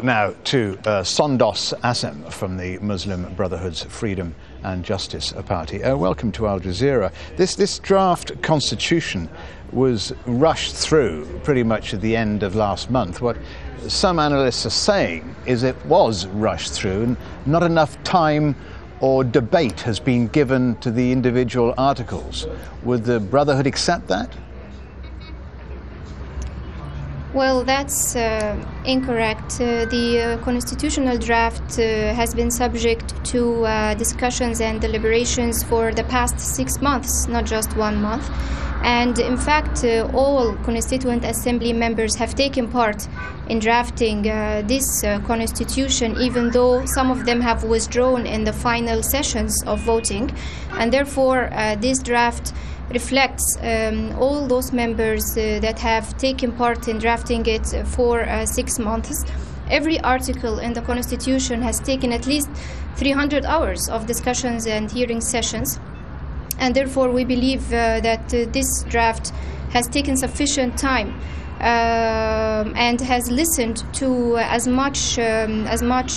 now to Sondos Assem from the Muslim Brotherhood's Freedom and Justice Party. Welcome to Al Jazeera. This draft constitution was rushed through pretty much at the end of last month. What some analysts are saying is it was rushed through and not enough time or debate has been given to the individual articles. Would the Brotherhood accept that? Well, that's incorrect. The constitutional draft has been subject to discussions and deliberations for the past 6 months, not just 1 month. And in fact, all Constituent Assembly members have taken part in drafting this constitution, even though some of them have withdrawn in the final sessions of voting. And therefore, this draft reflects all those members that have taken part in drafting it for 6 months. Every article in the Constitution has taken at least 300 hours of discussions and hearing sessions. And therefore, we believe that this draft has taken sufficient time and has listened to as much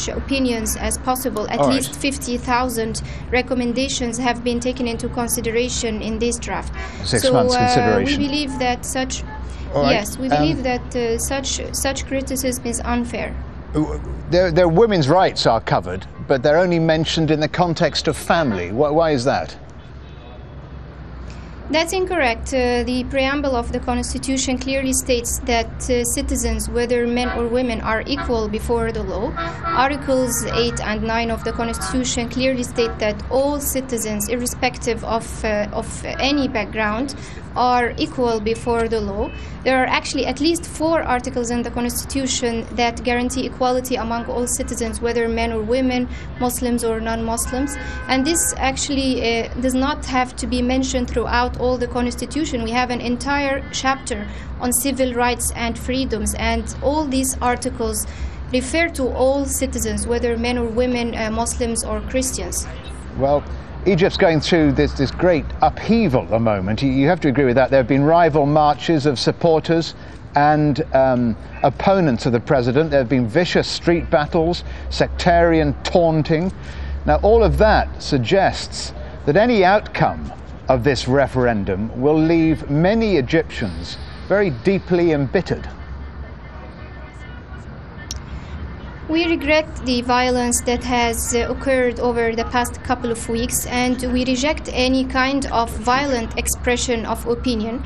opinions as possible. At least 50,000 recommendations have been taken into consideration in this draft. 6 months consideration. We believe that such such criticism is unfair. Their women's rights are covered, but they're only mentioned in the context of family. Why is that? That's incorrect. The preamble of the Constitution clearly states that citizens, whether men or women, are equal before the law. Articles 8 and 9 of the Constitution clearly state that all citizens, irrespective of any background, are equal before the law. There are actually at least 4 articles in the Constitution that guarantee equality among all citizens, whether men or women, Muslims or non-Muslims. And this actually does not have to be mentioned throughout all the Constitution. We have an entire chapter on civil rights and freedoms, and all these articles refer to all citizens, whether men or women, Muslims or Christians. Well, Egypt's going through this great upheaval at the moment. You have to agree with that. There have been rival marches of supporters and opponents of the president. There have been vicious street battles, sectarian taunting. Now, all of that suggests that any outcome of this referendum will leave many Egyptians very deeply embittered. We regret the violence that has occurred over the past couple of weeks, and we reject any kind of violent expression of opinion.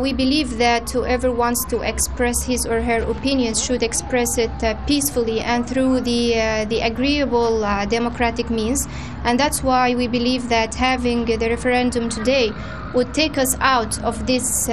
We believe that whoever wants to express his or her opinions should express it peacefully and through the agreeable democratic means. And that's why we believe that having the referendum today would take us out of this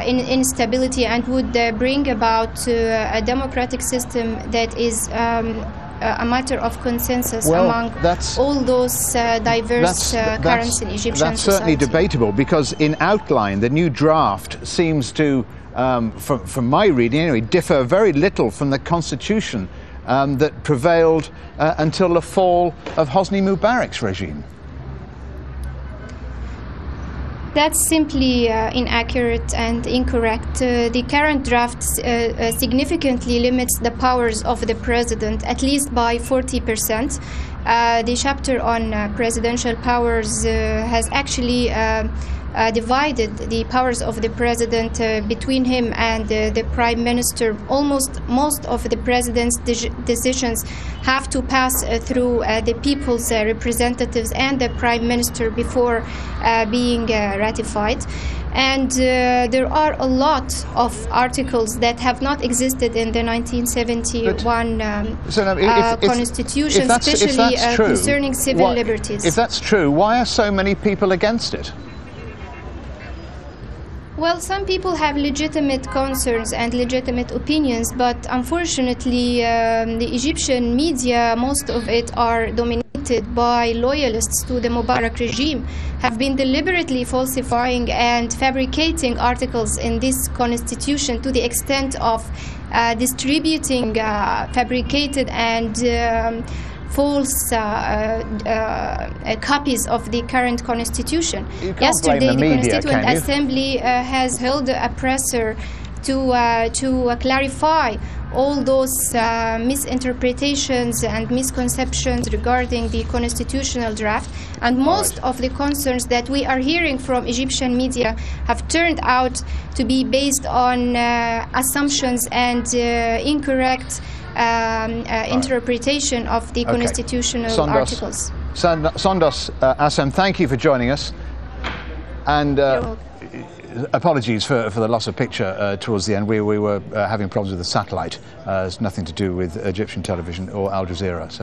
instability and would bring about a democratic system that is a matter of consensus among all those diverse currents in Egyptian society. That's certainly debatable, because in outline the new draft seems to, from my reading anyway, differ very little from the constitution that prevailed until the fall of Hosni Mubarak's regime. That's simply inaccurate and incorrect. The current draft significantly limits the powers of the president, at least by 40%. The chapter on presidential powers has actually divided the powers of the president between him and the prime minister. Most of the president's decisions have to pass through the people's representatives and the prime minister before being ratified. And there are a lot of articles that have not existed in the 1971 Constitution, especially concerning civil liberties. If that's true, why are so many people against it? Well, some people have legitimate concerns and legitimate opinions, but unfortunately, the Egyptian media, most of it are dominated by loyalists to the Mubarak regime, have been deliberately falsifying and fabricating articles in this constitution to the extent of distributing fabricated and false copies of the current constitution. Yesterday, the Constituent Assembly has held a presser to clarify all those misinterpretations and misconceptions regarding the constitutional draft. And most of the concerns that we are hearing from Egyptian media have turned out to be based on assumptions and incorrect interpretation of the constitutional articles. Sondos Assem, thank you for joining us. And apologies for the loss of picture towards the end. We were having problems with the satellite. It's nothing to do with Egyptian television or Al Jazeera. So